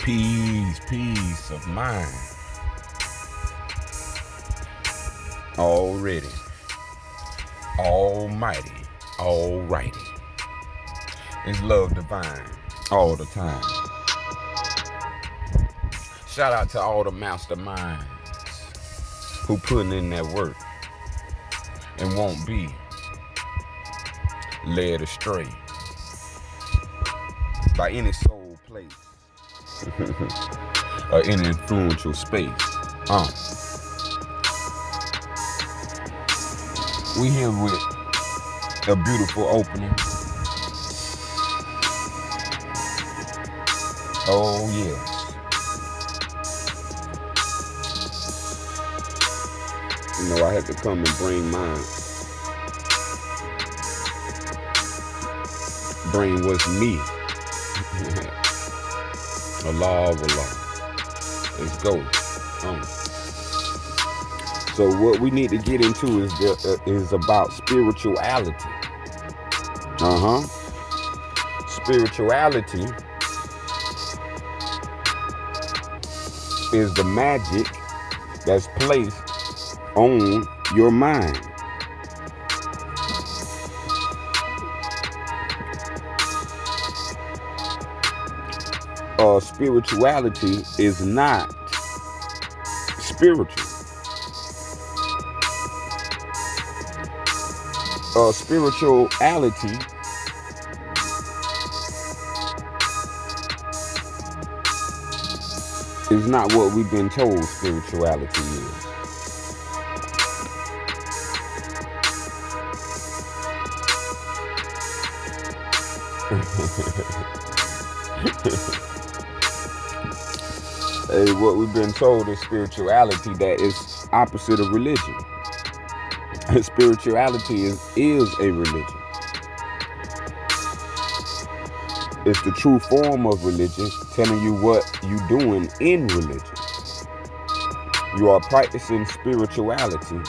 Peace of mind. Already. Almighty. Alrighty. It's love divine all the time. Shout out to all the masterminds who putting in that work and won't be led astray by any soul place or any influential space. We here with a beautiful opening. Oh yes. You know, I had to come and bring what's me. Allah. Let's go. So what we need to get into is about spirituality. Spirituality is the magic that's placed on your mind. Spirituality is not spiritual. Spirituality is not what we've been told spirituality is. Hey, what we've been told is spirituality that is opposite of religion. Spirituality is a religion. It's the true form of religion, telling you what you're doing in religion. You are practicing spirituality,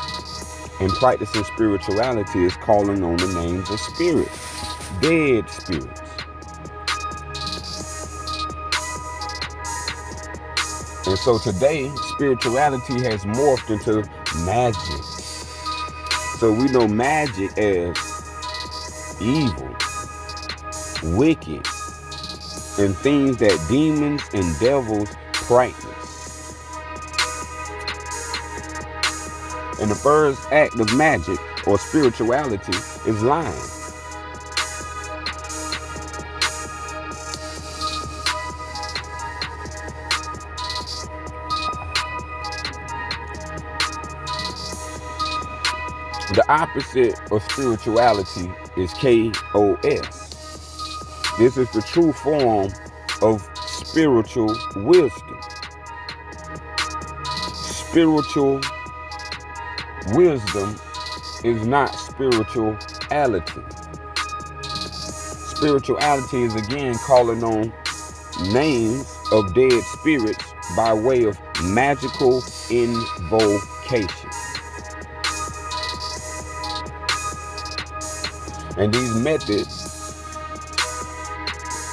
and practicing spirituality is calling on the names of spirits, dead spirits. And so today, spirituality has morphed into magic. So we know magic as evil, wicked, and things that demons and devils practice. And the first act of magic or spirituality is lying. The opposite of spirituality is KOS. This is the true form of spiritual wisdom. Spiritual wisdom is not spirituality. Spirituality is again calling on names of dead spirits by way of magical invocation. And these methods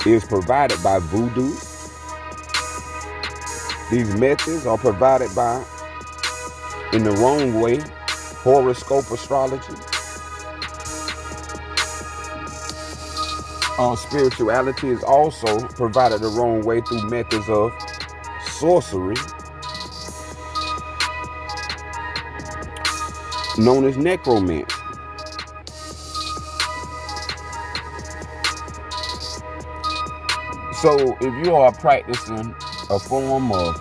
is provided by voodoo. These methods are provided by, in the wrong way, horoscope astrology. Spirituality is also provided the wrong way through methods of sorcery, known as necromancy. So if you are practicing a form of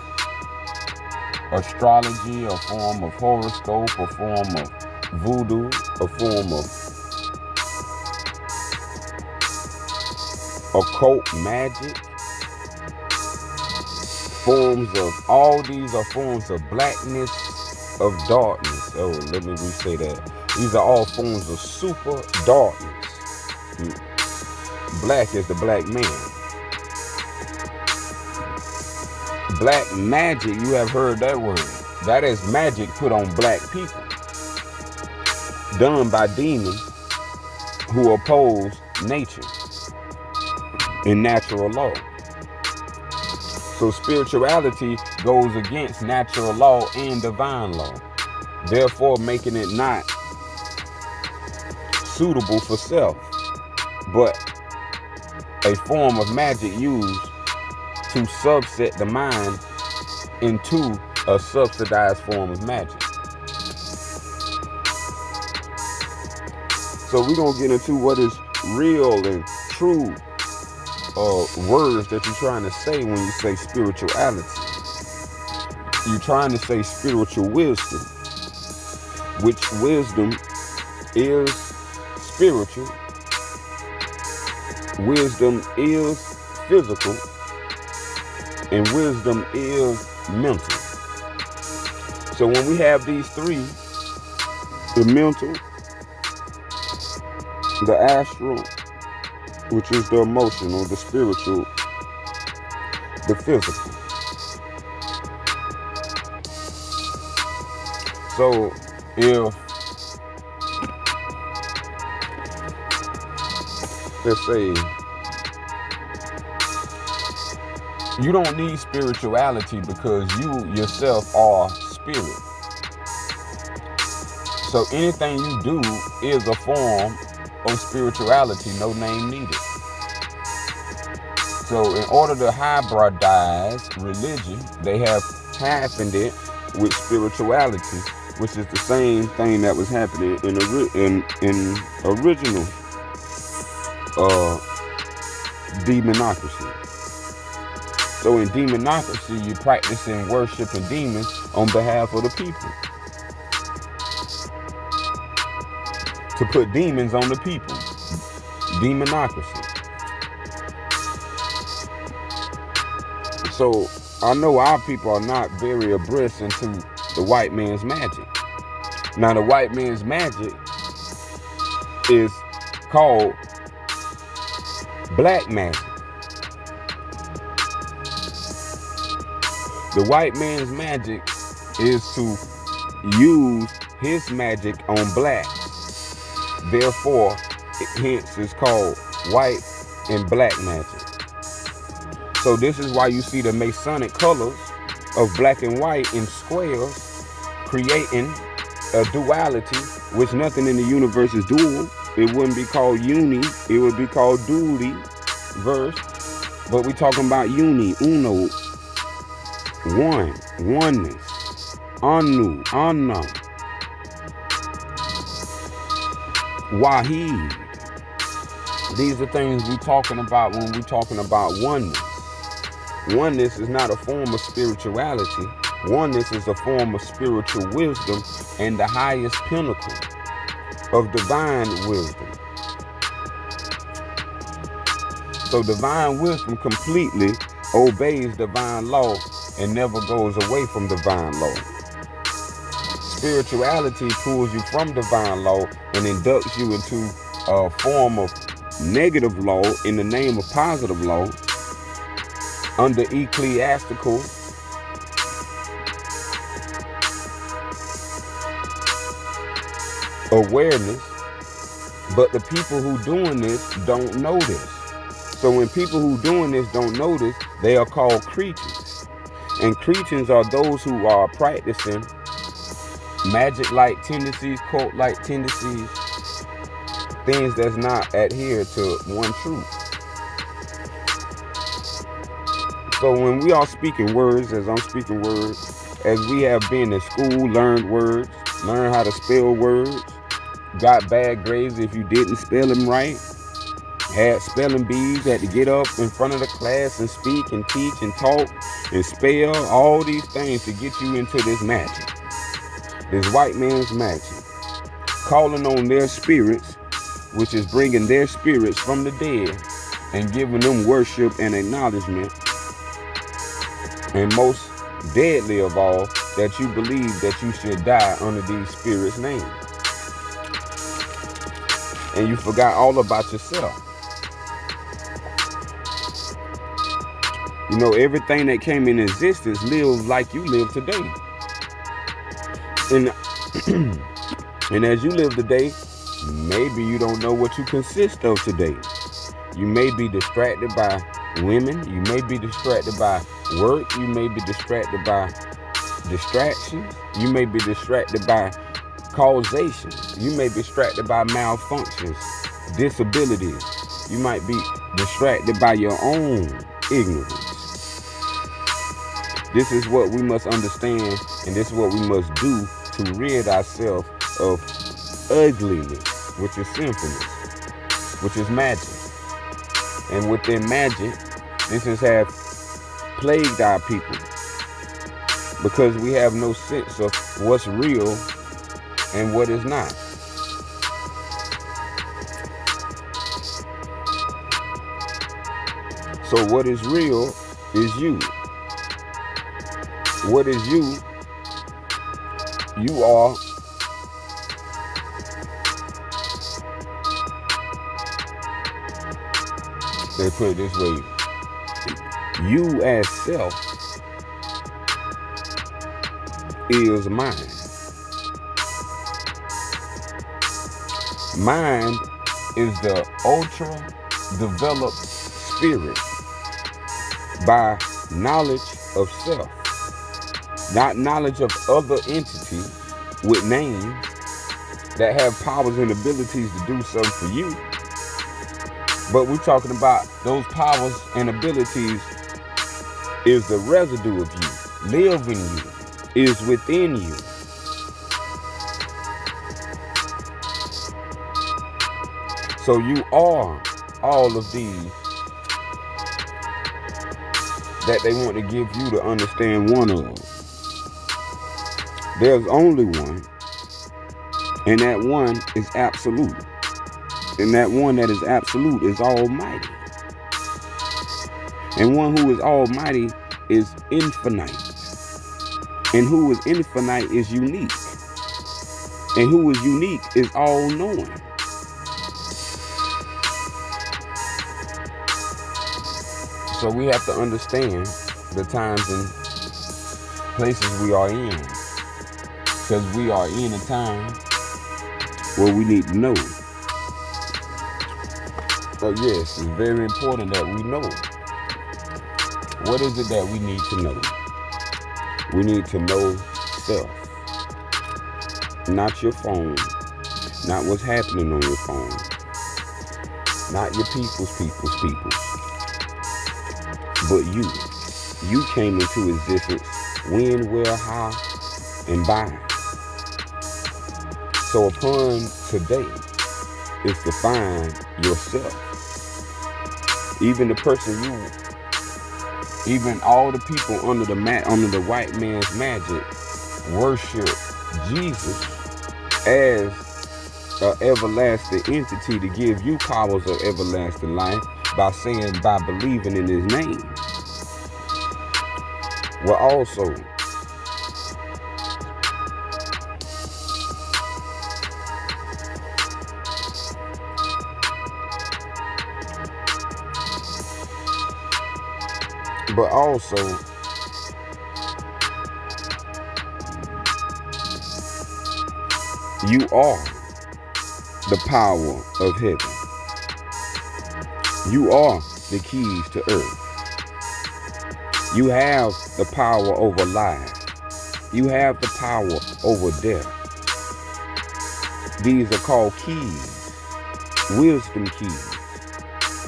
astrology, a form of horoscope, a form of voodoo, a form of occult magic, all these are forms of blackness, of darkness. Oh, let me re-say that. These are all forms of super darkness. Black is the black man. Black magic, you have heard that word. That is magic put on black people, done by demons who oppose nature and natural law. So spirituality goes against natural law and divine law, therefore making it not suitable for self, but a form of magic used to subset the mind into a subsidized form of magic. So we're going to get into what is real and true words that you're trying to say when you say spirituality. You're trying to say spiritual wisdom, which wisdom is spiritual. Wisdom is physical, and wisdom is mental. So when we have these three, the mental, the astral, which is the emotional, the spiritual, the physical. So if, let's say, you don't need spirituality because you yourself are spirit. So anything you do is a form of spirituality, no name needed. So in order to hybridize religion, they have hyphened it with spirituality, which is the same thing that was happening in original demonocracy. So in demonocracy, you're practicing worshiping demons on behalf of the people, to put demons on the people. Demonocracy. So I know our people are not very abreast into the white man's magic. Now the white man's magic is called black magic. The white man's magic is to use his magic on blacks. Therefore, hence it's called white and black magic. So this is why you see the Masonic colors of black and white in squares, creating a duality, which nothing in the universe is dual. It wouldn't be called uni, it would be called dually verse. But we talking about uni, uno, one, oneness, anu, anna, wahid. These are things we talking about when we talking about oneness. Oneness is not a form of spirituality. Oneness is a form of spiritual wisdom and the highest pinnacle of divine wisdom. So divine wisdom completely obeys divine law and never goes away from divine law. Spirituality pulls you from divine law and inducts you into a form of negative law in the name of positive law under ecclesiastical awareness. But the people who doing this don't know this. So when people who doing this don't know this, they are called Cretans. And Cretans are those who are practicing magic-like tendencies, cult-like tendencies, things that's not adhere to one truth. So when we are speaking words, as I'm speaking words, as we have been in school, learned words, learned how to spell words, got bad grades if you didn't spell them right, had spelling bees, had to get up in front of the class and speak and teach and talk and spell, all these things to get you into this magic, this white man's magic, calling on their spirits, which is bringing their spirits from the dead and giving them worship and acknowledgement. And most deadly of all, that you believe that you should die under these spirits' names. And you forgot all about yourself. You know, everything that came in existence lives like you live today. And as you live today, maybe you don't know what you consist of today. You may be distracted by women. You may be distracted by work. You may be distracted by distractions. You may be distracted by causation. You may be distracted by malfunctions, disabilities. You might be distracted by your own ignorance. This is what we must understand, and this is what we must do to rid ourselves of ugliness, which is sinfulness, which is magic. And within magic, this has plagued our people because we have no sense of what's real and what is not. So what is real is you. What is you? You are they put it this way. You as self is mind. Mind is the ultra developed spirit by knowledge of self, not knowledge of other entities with names that have powers and abilities to do something for you. But we're talking about those powers and abilities is the residue of you, live in you, is within you. So you are all of these that they want to give you to understand one of. There's only one, and that one is absolute. And that one that is absolute is almighty. And one who is almighty is infinite. And who is infinite is unique. And who is unique is all-knowing. So we have to understand the times and places we are in. Because we are in a time where we need to know. So yes, it's very important that we know. What is it that we need to know? We need to know self. Not your phone. Not what's happening on your phone. Not your people's people. But you. You came into existence when, where, how, and by. So upon today is to find yourself. Even the person even all the people under the white man's magic worship Jesus as an everlasting entity to give you powers of everlasting life by believing in his name. Well, also, you are the power of heaven. You are the keys to earth. You have the power over life. You have the power over death. These are called keys, wisdom keys,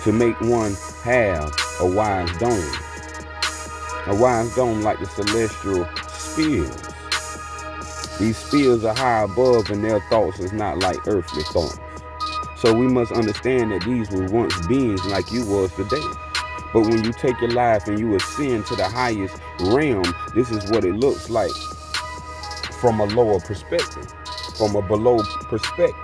to make one have a wise dome. A wise dome like the celestial spheres. These spheres are high above and their thoughts is not like earthly thoughts. So we must understand that these were once beings like you was today. But when you take your life and you ascend to the highest realm, this is what it looks like from a lower perspective, from a below perspective.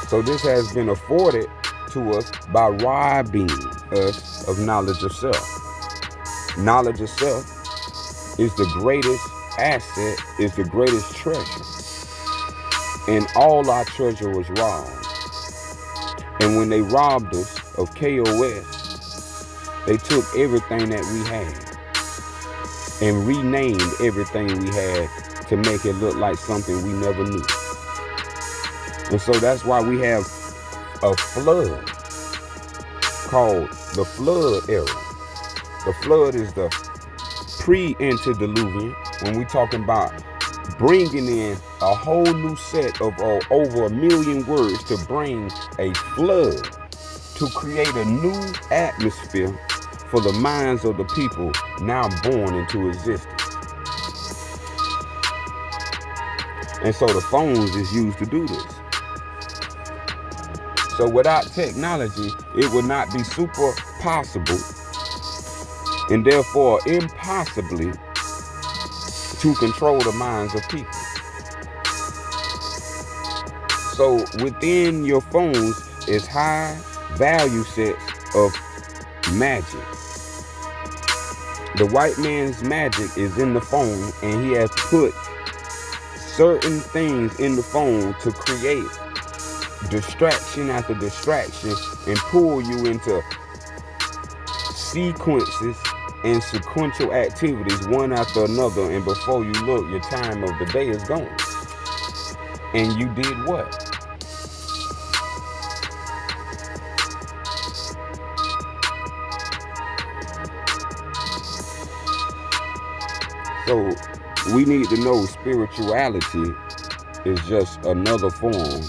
So this has been afforded to us by robbing us of knowledge of self. Knowledge of self is the greatest asset, is the greatest treasure. And all our treasure was robbed. And when they robbed us of KOS, they took everything that we had and renamed everything we had to make it look like something we never knew. And so that's why we have a flood called the flood era. The flood is the pre-antediluvian, when we're talking about bringing in a whole new set of over 1 million words to bring a flood to create a new atmosphere for the minds of the people now born into existence. And so the phones is used to do this. So without technology, it would not be super possible, and therefore impossibly, to control the minds of people. So within your phones is high value sets of magic. The white man's magic is in the phone, and he has put certain things in the phone to create distraction after distraction and pull you into sequences and sequential activities one after another, and before you look, your time of the day is gone. And you did what? So we need to know spirituality is just another form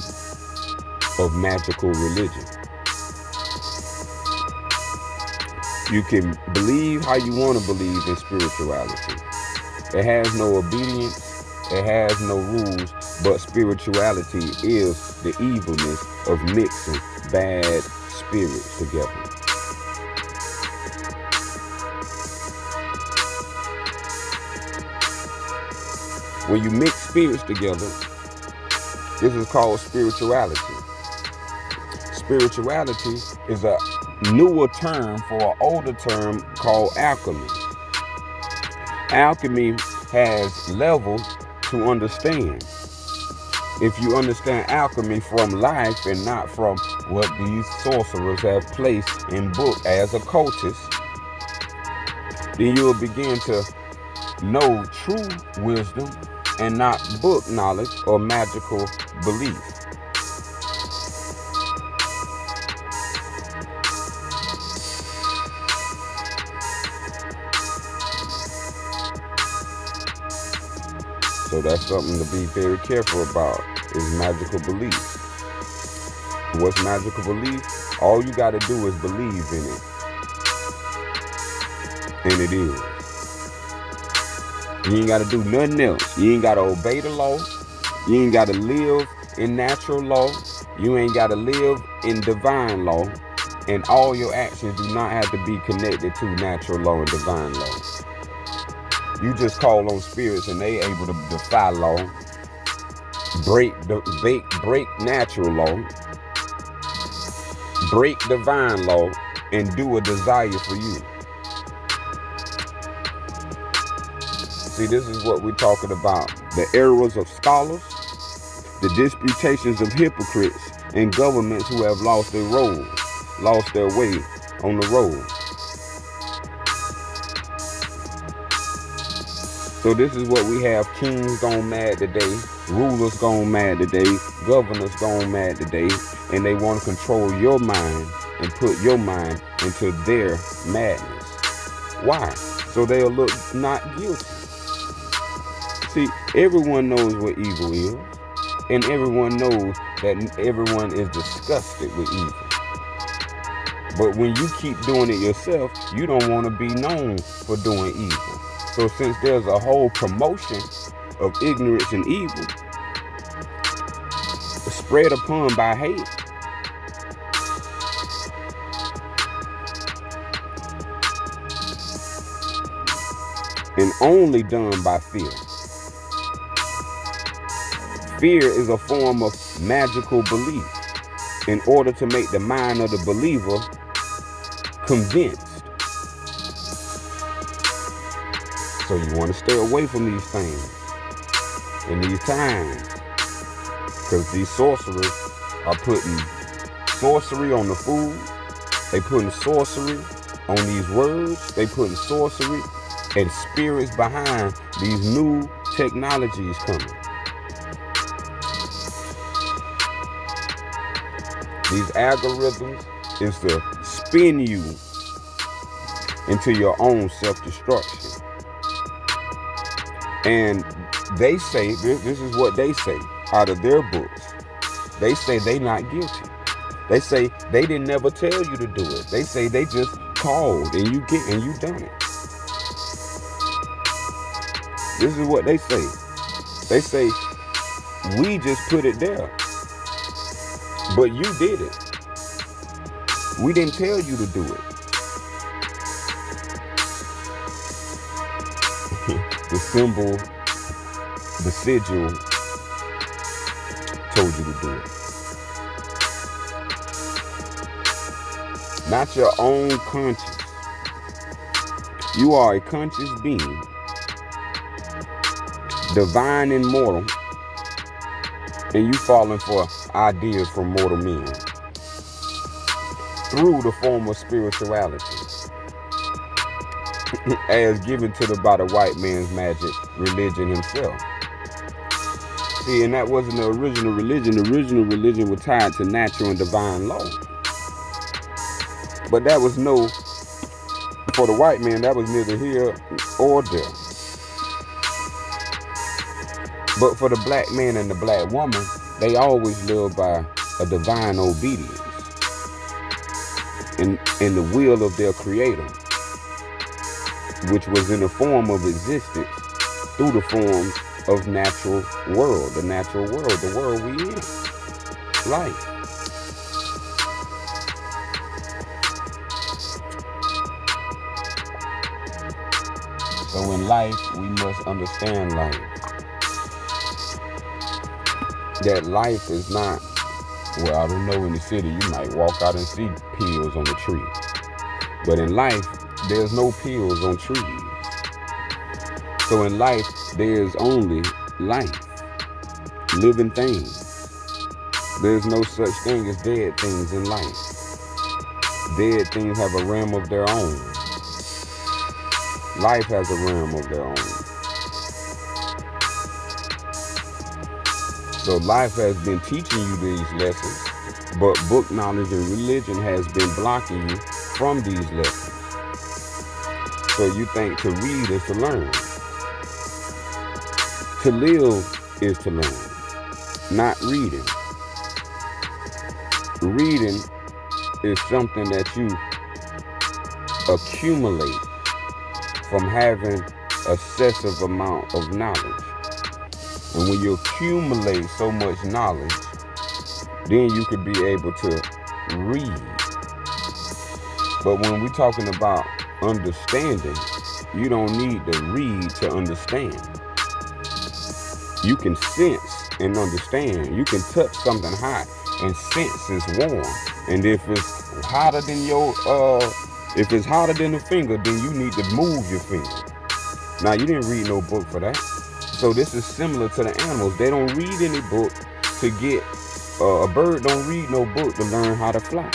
of magical religion. You can believe how you want to believe in spirituality. It has no obedience, it has no rules, but spirituality is the evilness of mixing bad spirits together. When you mix spirits together, this is called spirituality. Spirituality is a newer term for an older term called alchemy. Alchemy has levels to understand. If you understand alchemy from life and not from what these sorcerers have placed in book as occultists, then you will begin to know true wisdom and not book knowledge or magical belief. So that's something to be very careful about, is magical belief. What's magical belief? All you got to do is believe in it. And it is. You ain't got to do nothing else. You ain't got to obey the law. You ain't got to live in natural law. You ain't got to live in divine law. And all your actions do not have to be connected to natural law and divine law. You just call on spirits and they able to defy law, break natural law, break divine law, and do a desire for you. See, this is what we're talking about. The errors of scholars, the disputations of hypocrites, and governments who have lost their road, lost their way on the road. So this is what we have: kings gone mad today, rulers gone mad today, governors gone mad today, and they want to control your mind and put your mind into their madness. Why? So they'll look not guilty. See, everyone knows what evil is, and everyone knows that everyone is disgusted with evil. But when you keep doing it yourself, you don't want to be known for doing evil. So since there's a whole promotion of ignorance and evil spread upon by hate, and only done by fear. Fear is a form of magical belief in order to make the mind of the believer convinced. So you want to stay away from these things in these times, because these sorcerers are putting sorcery on the food. They putting sorcery on these words. They putting sorcery and spirits behind these new technologies coming. These algorithms is to spin you into your own self-destruction. And they say, this is what they say out of their books. They say they not guilty. They say they didn't never tell you to do it. They say they just called and you done it. This is what they say. They say we just put it there, but you did it. We didn't tell you to do it. The symbol, the sigil told you to do it. Not your own conscience. You are a conscious being, divine and mortal, and you falling for ideas from mortal men through the form of spirituality as given to them by the white man's magic religion himself. See, and that wasn't the original religion. The original religion was tied to natural and divine law. But that was for the white man, that was neither here or there. But for the black man and the black woman, they always lived by a divine obedience in the will of their creator, which was in the form of existence through the form of natural world, the natural world, the world we in, life. So in life, we must understand life. That life is not, well, I don't know, in the city, you might walk out and see pills on the tree. But in life, there's no pills on trees. So in life, there's only life, living things. There's no such thing as dead things in life. Dead things have a realm of their own. Life has a realm of their own. So life has been teaching you these lessons, but book knowledge and religion has been blocking you from these lessons. So you think to read is to learn. To live is to learn, not reading. Reading is something that you accumulate from having excessive amount of knowledge. And when you accumulate so much knowledge, then you could be able to read. But when we're talking about understanding, you don't need to read to understand. You can sense and understand. You can touch something hot and sense it's warm. And if it's hotter than if it's hotter than the finger, then you need to move your finger. Now, you didn't read no book for that. So this is similar to the animals. They don't read any book to get, a bird don't read no book to learn how to fly.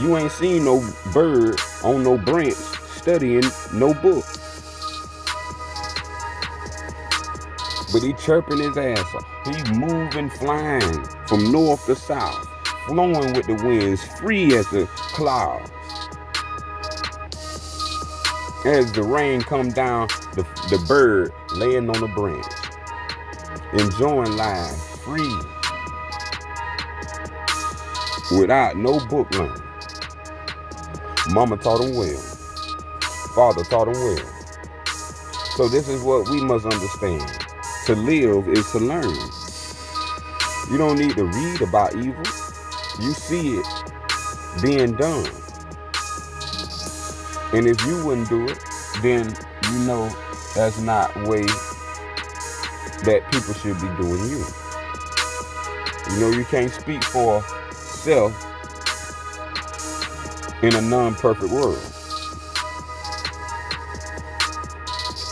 You ain't seen no bird on no branch studying no book. But he chirping his ass off. He moving, flying from north to south, flowing with the winds, free as the clouds. As the rain come down, the bird laying on the branch, enjoying life, free, without no book learning. Mama taught him well. Father taught him well. So this is what we must understand. To live is to learn. You don't need to read about evil. You see it being done. And if you wouldn't do it, then you know that's not the way that people should be doing you. You know, you can't speak for self in a non-perfect world.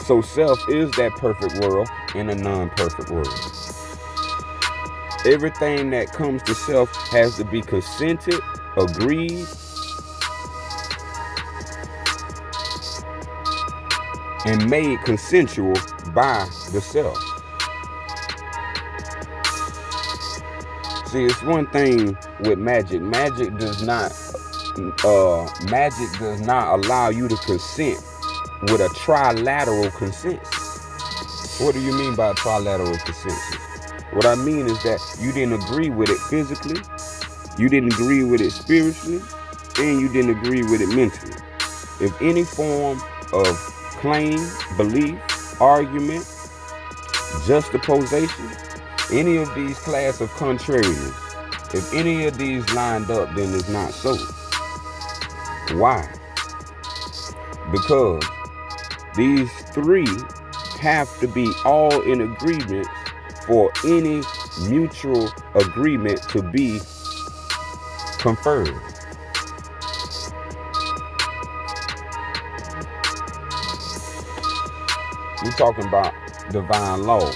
So self is that perfect world in a non-perfect world. Everything that comes to self has to be consented, agreed, and made consensual by the self. See, it's one thing with magic. Magic does not allow you to consent with a trilateral consensus. What do you mean by a trilateral consensus? What I mean is that you didn't agree with it physically, you didn't agree with it spiritually, and you didn't agree with it mentally. If any form of claim, belief, argument, juxtaposition, any of these class of contrariness, if any of these lined up, then it's not so. Why? Because these three have to be all in agreement for any mutual agreement to be conferred. We're talking about divine law.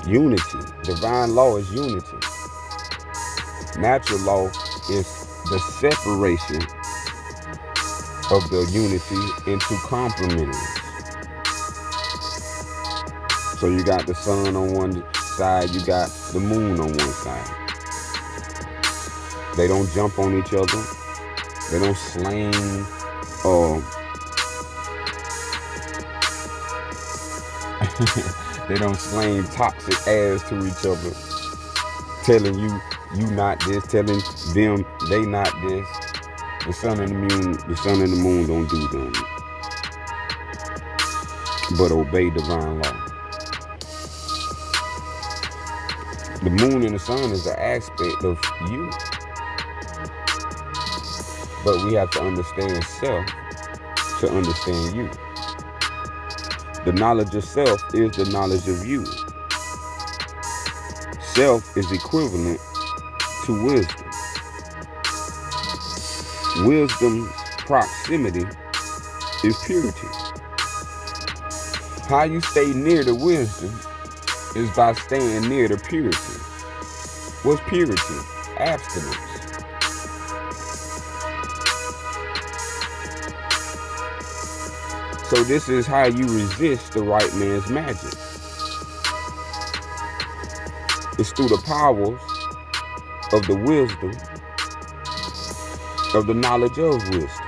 Unity. Divine law is unity. Natural law is the separation of the unity into complementary. So you got the sun on one side, you got the moon on one side. They don't jump on each other. They don't slang they don't slang toxic ass to each other, telling you not this, telling them they not this. The sun and the moon don't do them, but obey divine law. The moon and the sun is an aspect of you, but we have to understand self to understand you. The knowledge of self is the knowledge of you. Self is equivalent to wisdom. Wisdom's proximity is purity. How you stay near the wisdom is by staying near the purity. What's purity? Abstinence. So this is how you resist the white man's magic. It's through the powers of the wisdom, of the knowledge of wisdom.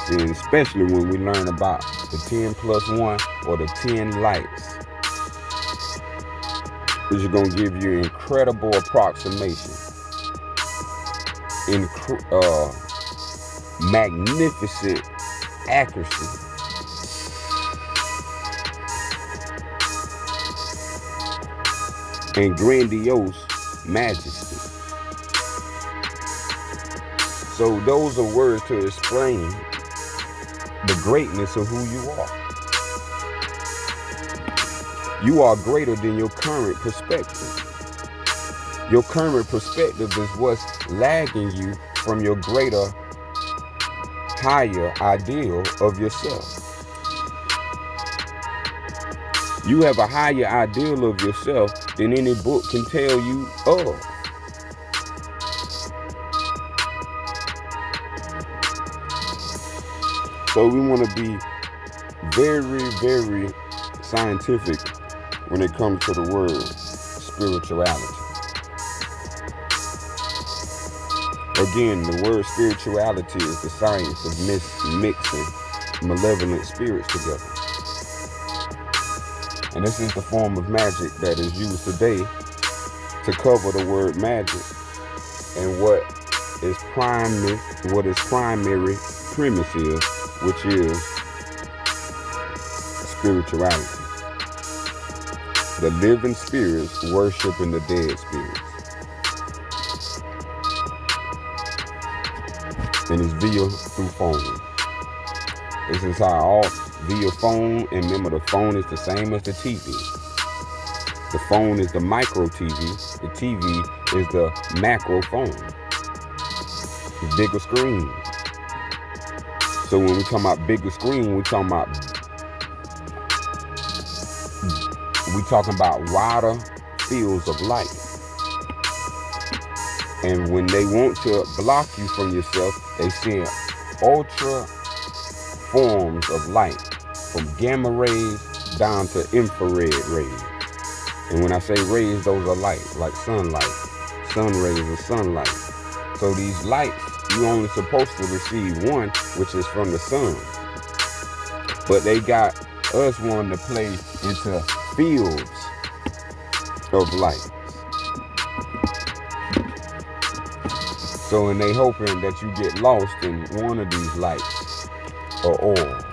See, and especially when we learn about the 10 plus 1 or the 10 lights, which is going to give you incredible approximation, magnificent accuracy, and grandiose majesty. So those are words to explain the greatness of who you are. You are greater than your current perspective. Your current perspective is what's lagging you from your greater, higher ideal of yourself. You have a higher ideal of yourself than any book can tell you of. So we want to be very, very scientific when it comes to the word spirituality. Again, the word spirituality is the science of mixing malevolent spirits together. And this is the form of magic that is used today to cover the word magic and what its primary premise is, which is spirituality. The living spirits worshiping the dead spirits. And it's via through phone. This is how all via phone, and remember the phone is the same as the TV. The phone is the micro TV, the TV is the macro phone. The bigger screen. So when we talk about bigger screen, we talking about wider fields of light. And when they want to block you from yourself, they send ultra forms of light, from gamma rays down to infrared rays. And when I say rays, those are light, like sunlight. Sun rays are sunlight. So these lights, you only supposed to receive one, which is from the sun. But they got us wanting to play into fields of light. So, and they hoping that you get lost in one of these lights or orbs.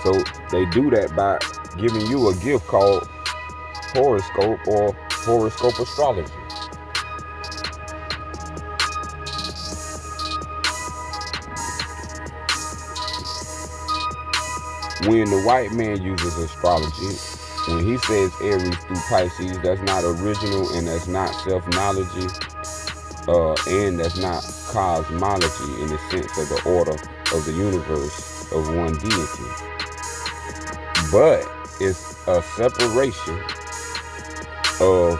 So they do that by giving you a gift called horoscope or horoscope astrology. When the white man uses astrology, when he says Aries through Pisces, that's not original and that's not self-knowledge, and that's not cosmology in the sense of the order of the universe of one deity. But it's a separation of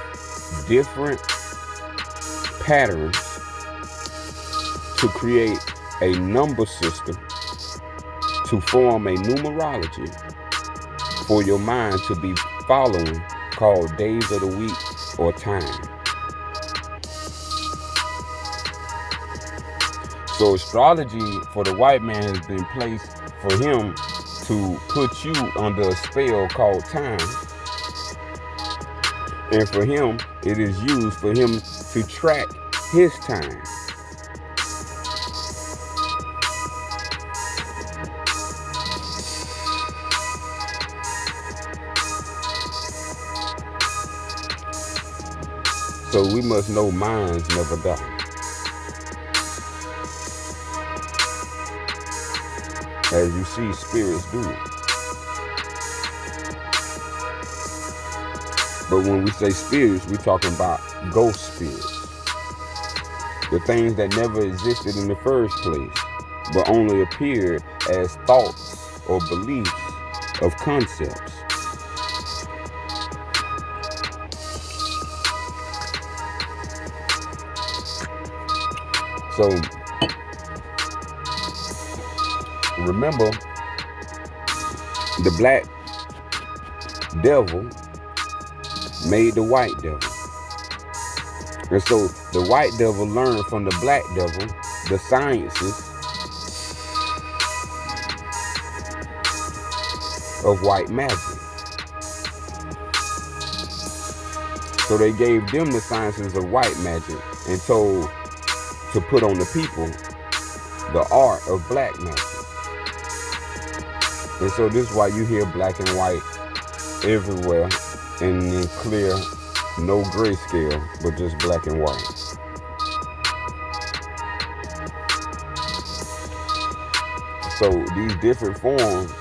different patterns to create a number system to form a numerology for your mind to be following, called days of the week or time. So astrology for the white man has been placed for him to put you under a spell called time. And for him, it is used for him to track his time. So we must know minds never die. As you see, spirits do it. But when we say spirits, we're talking about ghost spirits. The things that never existed in the first place, but only appeared as thoughts or beliefs of concepts. So, remember, the black devil made the white devil. And so the white devil learned from the black devil the sciences of white magic. So they gave them the sciences of white magic and told to put on the people the art of black magic. And so this is why you hear black and white everywhere, and in clear, no grayscale, but just black and white. So these different forms,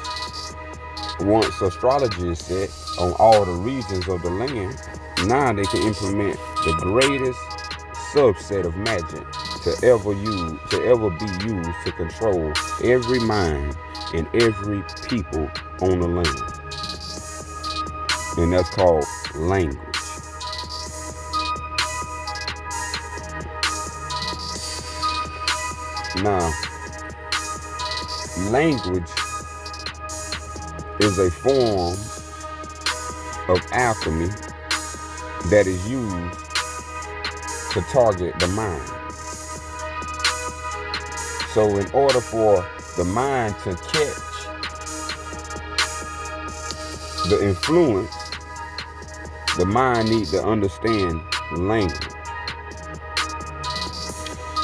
once astrology is set on all the regions of the land, now they can implement the greatest subset of magic to ever be used to control every mind and every people on the land. And that's called language. Now, language is a form of alchemy that is used to target the mind. So in order for the mind to catch the influence, the mind needs to understand language.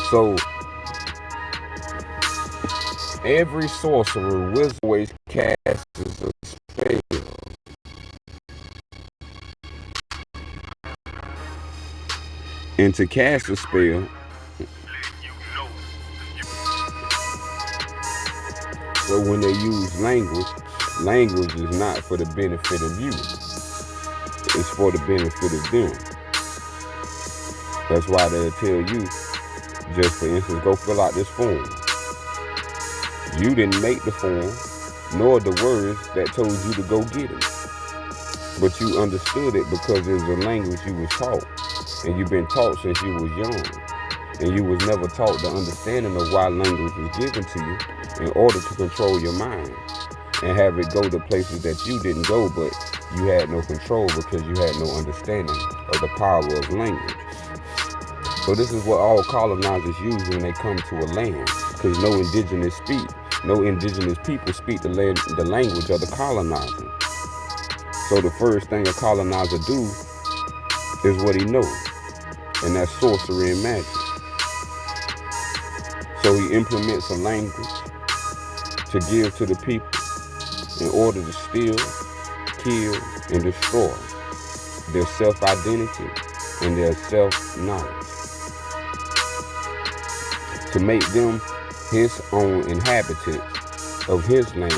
So every sorcerer will always cast a spell. And to cast a spell, so when they use language, language is not for the benefit of you. It's for the benefit of them. That's why they'll tell you, just for instance, go fill out this form. You didn't make the form, nor the words that told you to go get it. But you understood it because it was a language you was taught. And you've been taught since you was young. and you was never taught the understanding of why language was given to you in order to control your mind and have it go to places that you didn't go, but you had no control because you had no understanding of the power of language. So this is what all colonizers use when they come to a land, because no indigenous people speak the language of the colonizer. So the first thing a colonizer do is what he knows, and that's sorcery and magic. So he implements a language to give to the people in order to steal, kill, and destroy their self-identity and their self-knowledge, to make them his own inhabitants of his land,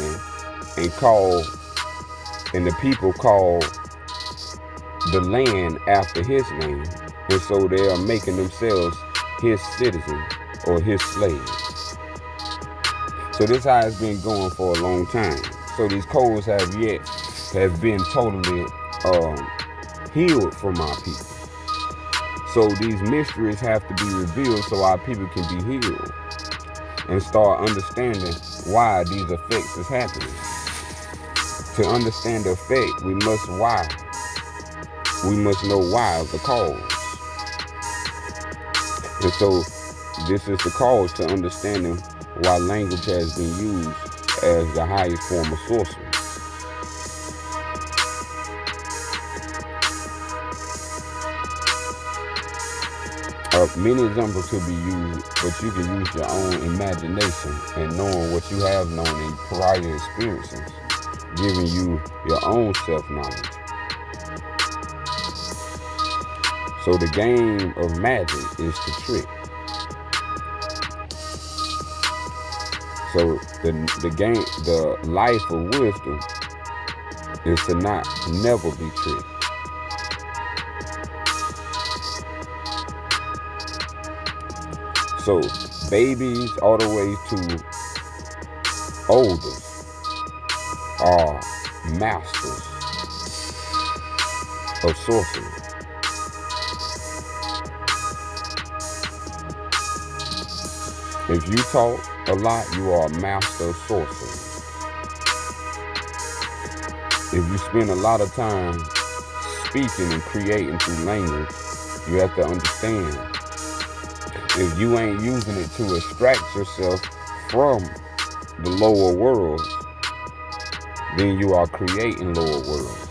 and the people call the land after his name, and so they are making themselves his citizens or his slaves. So this how it's been going for a long time. So these codes have been totally healed from our people. So these mysteries have to be revealed so our people can be healed and start understanding why these effects is happening. To understand the effect, we must know why of the cause. And so this is the cause to understanding why language has been used as the highest form of sorcery. Many examples could be used, but you can use your own imagination and knowing what you have known in prior experiences, giving you your own self-knowledge. So the game of magic is to trick. So the life of wisdom is to never be tricked. So babies all the way to elders are masters of sorcery. If you talk a lot, you are a master of sorcery. If you spend a lot of time speaking and creating through language, you have to understand, if you ain't using it to extract yourself from the lower worlds, then you are creating lower worlds.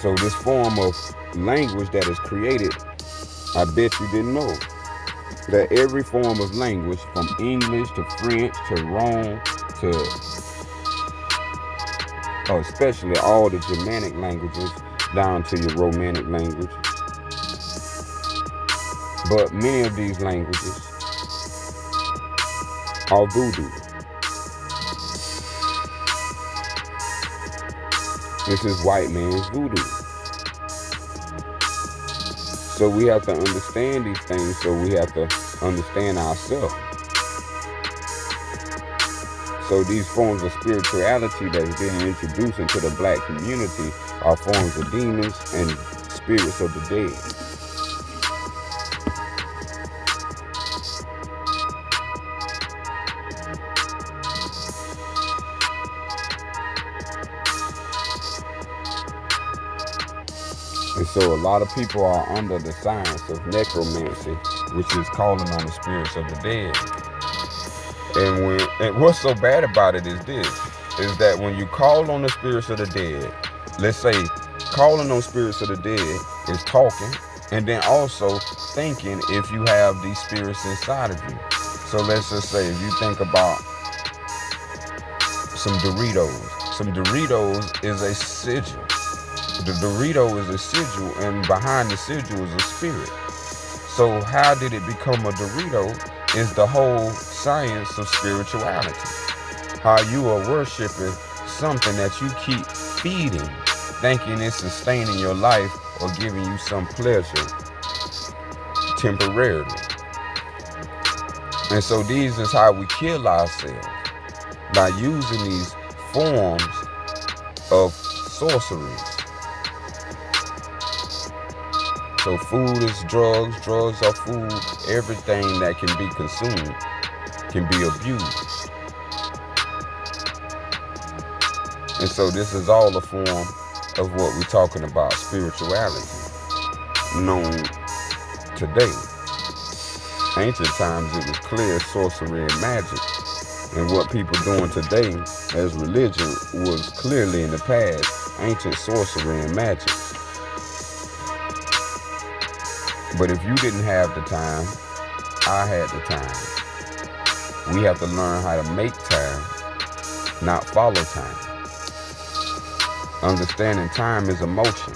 So this form of language that is created, I bet you didn't know that every form of language, from English to French to Rome to especially all the Germanic languages down to your Romanic language, but many of these languages are voodoo. This is white man's voodoo. So we have to understand these things, so we have to understand ourselves. So these forms of spirituality that's being introduced into the black community are forms of demons and spirits of the dead. And so a lot of people are under the science of necromancy, which is calling on the spirits of the dead. And what's so bad about it is this, is that when you call on the spirits of the dead, let's say calling on spirits of the dead is talking, and then also thinking if you have these spirits inside of you. So let's just say if you think about some Doritos. Some Doritos is a sigil. The Dorito is a sigil, and behind the sigil is a spirit. So how did it become a Dorito is the whole science of spirituality. How you are worshiping something that you keep feeding, thinking it's sustaining your life or giving you some pleasure temporarily. And so these is how we kill ourselves, by using these forms of sorceries. So food is drugs, drugs are food. Everything that can be consumed can be abused. And so this is all a form of what we're talking about, spirituality, known today. Ancient times it was clear sorcery and magic. And what people doing today as religion was clearly in the past ancient sorcery and magic. But if you didn't have the time, I had the time. We have to learn how to make time, not follow time. Understanding time is a motion,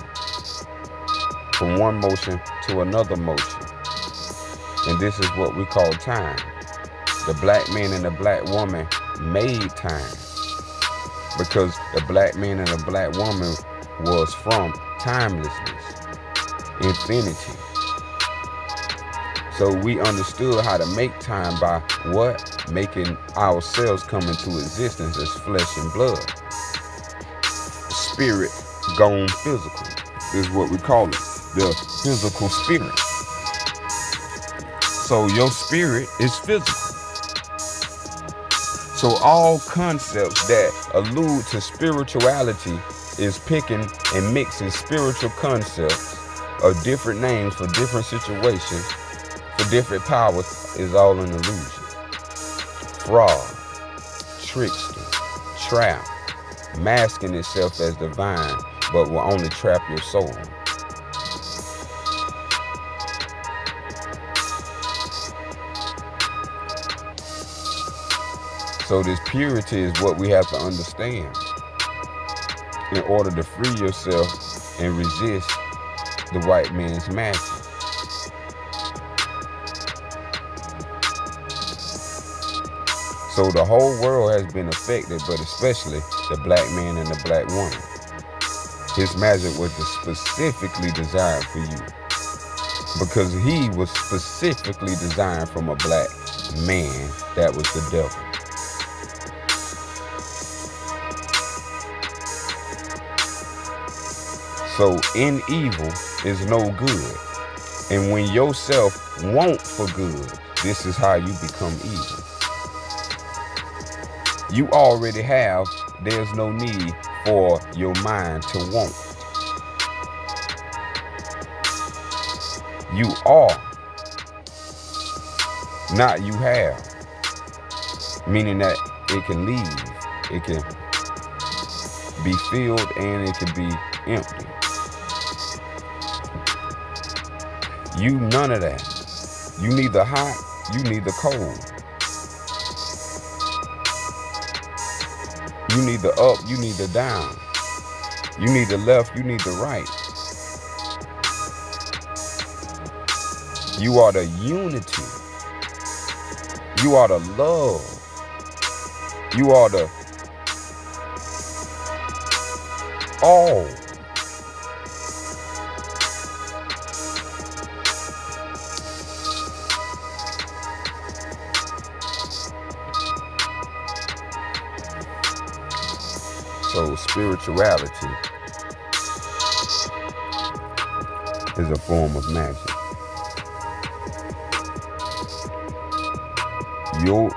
from one motion to another motion. And this is what we call time. The black man and the black woman made time because the black man and the black woman was from timelessness, infinity. So we understood how to make time by what? Making ourselves come into existence as flesh and blood. Spirit gone physical is what we call it, the physical spirit. So your spirit is physical. So all concepts that allude to spirituality is picking and mixing spiritual concepts of different names for different situations, for different powers, is all an illusion. Fraud, trickster, trap, masking itself as divine, but will only trap your soul. So this purity is what we have to understand in order to free yourself and resist the white man's magic. So the whole world has been affected, but especially the black man and the black woman. His magic was specifically designed for you because he was specifically designed from a black man that was the devil. So in evil is no good. And when yourself want for good, this is how you become evil. You already have, there's no need for your mind to want. You are, not you have. Meaning that it can leave, it can be filled, and it can be empty. You none of that. You neither hot, you neither cold. You neither up, you neither down. You neither left, you neither right. You are the unity. You are the love. You are the all. So spirituality is a form of magic. You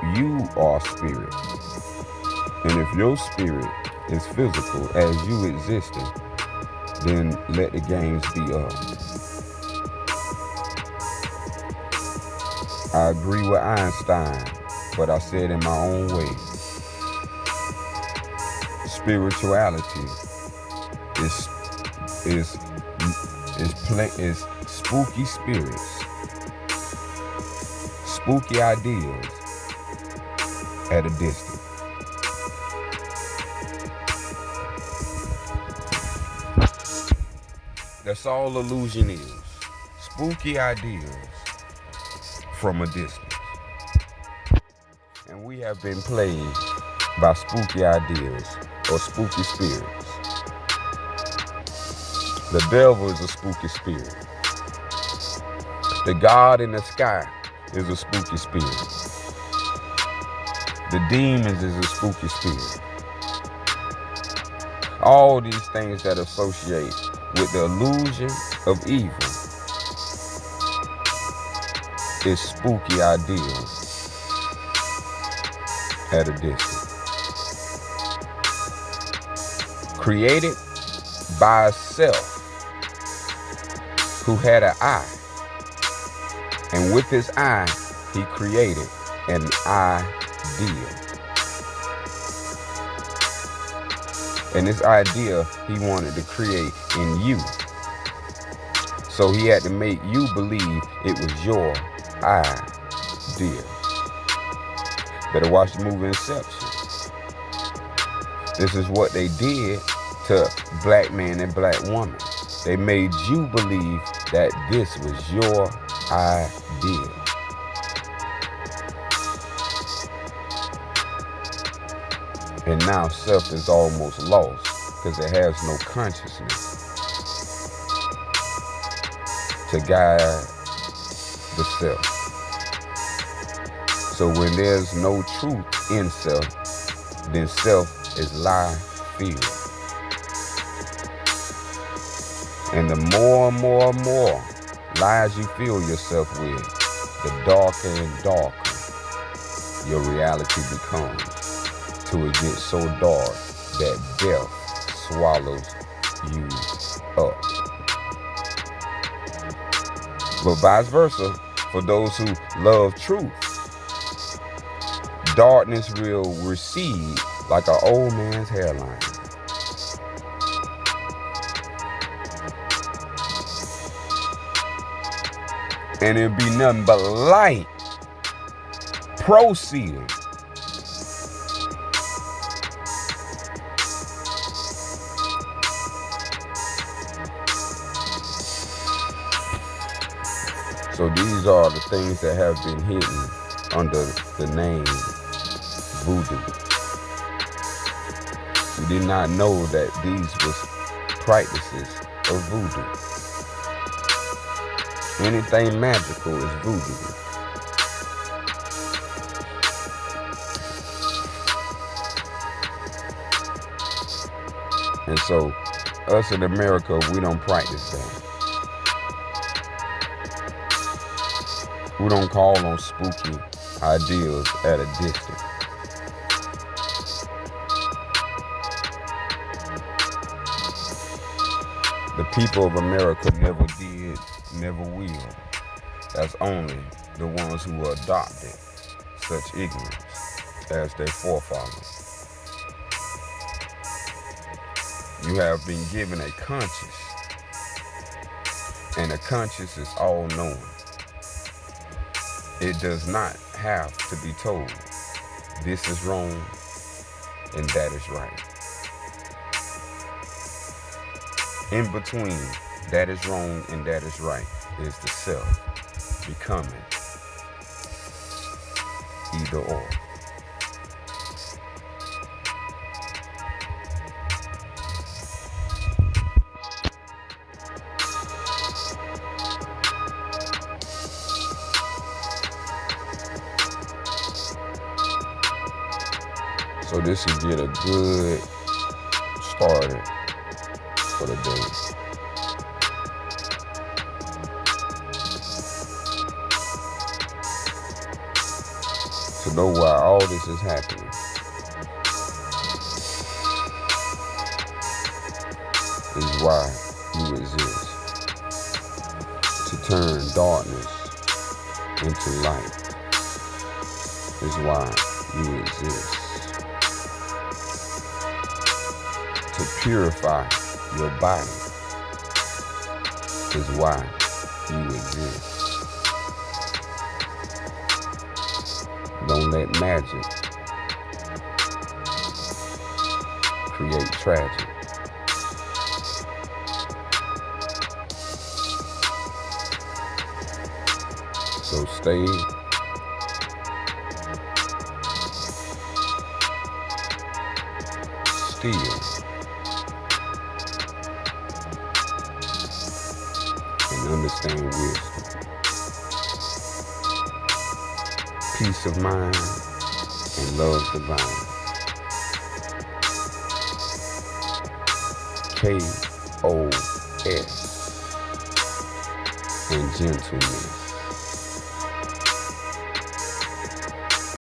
are spirit. And if your spirit is physical as you existing, then let the games be up. I agree with Einstein, but I said in my own way. Spirituality is spooky spirits, spooky ideas at a distance. That's all illusion is. Spooky ideas from a distance. And we have been plagued by spooky ideas or spooky spirits. The devil is a spooky spirit. The God in the sky is a spooky spirit. The demons is a spooky spirit. All these things that associate with the illusion of evil is spooky ideals at a distance. Created by a self who had an eye. And with his eye, he created an idea. And this idea he wanted to create in you. So he had to make you believe it was your idea. Better watch the movie Inception. This is what they did to black man and black woman. They made you believe that this was your idea. And now self is almost lost because it has no consciousness to guide the self. So when there's no truth in self, then self is lie-filled. And the more and more and more lies you fill yourself with, the darker and darker your reality becomes, till it gets so dark that death swallows you up. But vice versa, for those who love truth, darkness will recede like an old man's hairline. And it'll be nothing but light proceeding. So these are the things that have been hidden under the name voodoo. We did not know that these was practices of voodoo. Anything magical is voodoo. And so, us in America, we don't practice that. We don't call on spooky ideals at a distance. The people of America never did, never will. That's only the ones who adopted such ignorance as their forefathers. You have been given a conscience, and a conscience is all-knowing. It does not have to be told, this is wrong and that is right. In between that is wrong and that is right is the self becoming either or. So this will get a good started for the day. To know why all this is happening. Is why you exist. To turn darkness into light is why you exist. To purify your body is why you exist. Don't let magic create tragedy. So stay still and understand wisdom. Peace of mind and love divine. KOS and gentleness.